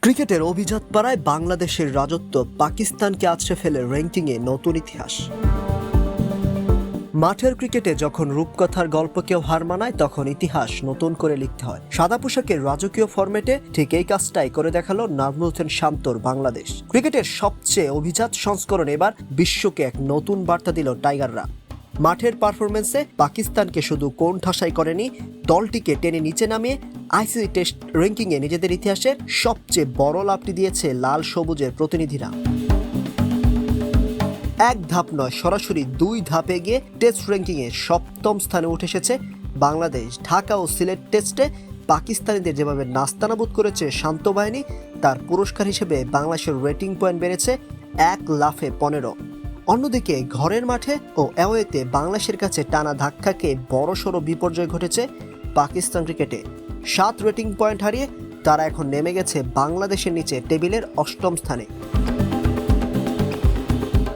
ক্রিকেটের অভিজাত পাড়ায় বাংলাদেশের রাজত্ব পাকিস্তানকে আছড়ে ফেলে র্যাঙ্কিংয়ে নতুন ইতিহাস। মাঠের ক্রিকেটে যখন রূপকথার গল্পকেও হার মানায় তখন ইতিহাস নতুন করে লিখতে হয়। সাদা পোশাকের রাজকীয় ফরম্যাটে ঠিক এই কাজটাই করে দেখালো নাজমুল হোসেন শান্তর বাংলাদেশ। ক্রিকেটের সবচেয়ে অভিজাত সংস্করণ এবার বিশ্বকে এক নতুন বার্তা দিল টাইগাররা। মাঠের পারফরমেন্সে পাকিস্তানকে শুধু কোণঠাসাই করেনি, দলটিকে টেনে নিচে নামিয়ে আইসিসি টেস্ট র্যাঙ্কিংয়ে নিজেদের ইতিহাসের সবচেয়ে বড় লাভটি দিয়েছে লাল সবুজের প্রতিনিধিরা। এক ধাপ নয়, সরাসরি 2 ধাপে গিয়ে টেস্ট র্যাঙ্কিংয়ে 7ম স্থানে উঠে এসেছে বাংলাদেশ। ঢাকা ও সিলেট টেস্টে পাকিস্তানিদের যেভাবে নাস্তানাবুদ করেছে শান্ত বাহিনী, তার পুরস্কার হিসেবে বাংলাদেশের রেটিং পয়েন্ট বেড়েছে 1 লাফে 15। অন্যদিকে ঘরের মাঠে ও অ্যাওয়েতে বাংলাদেশের কাছে টানা ধাক্কাকে বড়সড় বিপর্যয় ঘটেছে পাকিস্তান ক্রিকেটে। 7 রেটিং পয়েন্ট হারিয়ে তারা এখন নেমে গেছে বাংলাদেশের নিচে টেবিলের 8ম স্থানে।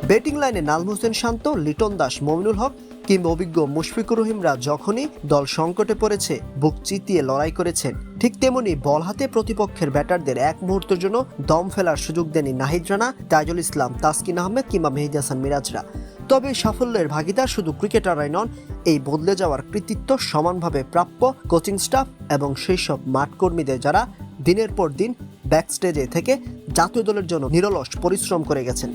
ব্যাটিং লাইনে নাজমুল হোসেন শান্ত, লিটন দাস, মমিনুল হক কিংবা অভিজ্ঞ মুশফিকুর রহিমরা যখনই দল সংকটে পড়েছে বুক চিতিয়ে লড়াই করেছেন, ঠিক তেমনি বল হাতে প্রতিপক্ষের ব্যাটারদের এক মুহূর্তের জন্য দম ফেলার সুযোগ দেননি নাহিদ রানা, তাইজুল ইসলাম, তাসকিন আহমেদ কিংবা মেহেদী হাসান মিরাজরা। তবে সাফল্যের ভাগিদার শুধু ক্রিকেটাররাই নন, এই বদলে যাওয়ার কৃতিত্ব সমানভাবে প্রাপ্য কোচিং স্টাফ এবং সেই সব মাঠকর্মীদের যারা দিনের পর দিন ব্যাকস্টেজে থেকে জাতীয় দলের জন্য নিরলস পরিশ্রম করে গেছেন।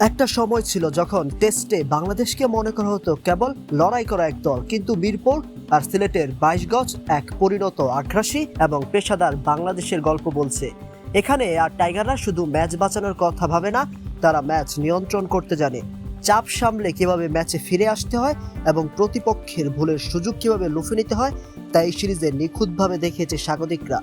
একটা সময় ছিল যখন টেস্টে বাংলাদেশকে মনে করা হতো কেবল লড়াই করা এক দল, কিন্তু মিরপুর আর সিলেটের 22 গজ এক পরিণত আগ্রাসী এবং পেশাদার বাংলাদেশের গল্প বলছে। এখানে আর টাইগাররা শুধু ম্যাচ বাঁচানোর কথা ভাবে না, তারা ম্যাচ নিয়ন্ত্রণ করতে জানে। চাপ সামলে কিভাবে ম্যাচে ফিরে আসতে হয় এবং প্রতিপক্ষের ভুলের সুযোগ কিভাবে লুফে নিতে হয়, তাই সিরিজে নিখুঁতভাবে দেখিয়েছে স্বাগতিকরা।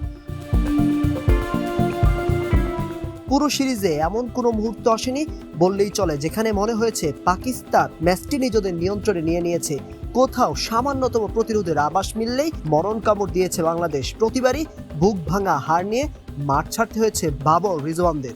পুরো সিরিজে এমন কোনো মুহূর্ত আসেনি বললেই চলে যেখানে মনে হয়েছে পাকিস্তান ম্যাচটি নিজেদের নিয়ন্ত্রণে নিয়ে নিয়েছে। কোথাও সামান্যতম প্রতিরোধের আভাস মিললেই মরণ কামড় দিয়েছে বাংলাদেশ। প্রতিবারই বুক ভাঙা হার নিয়ে মাঠ ছাড়তে হয়েছে বাবর রিজওয়ানদের।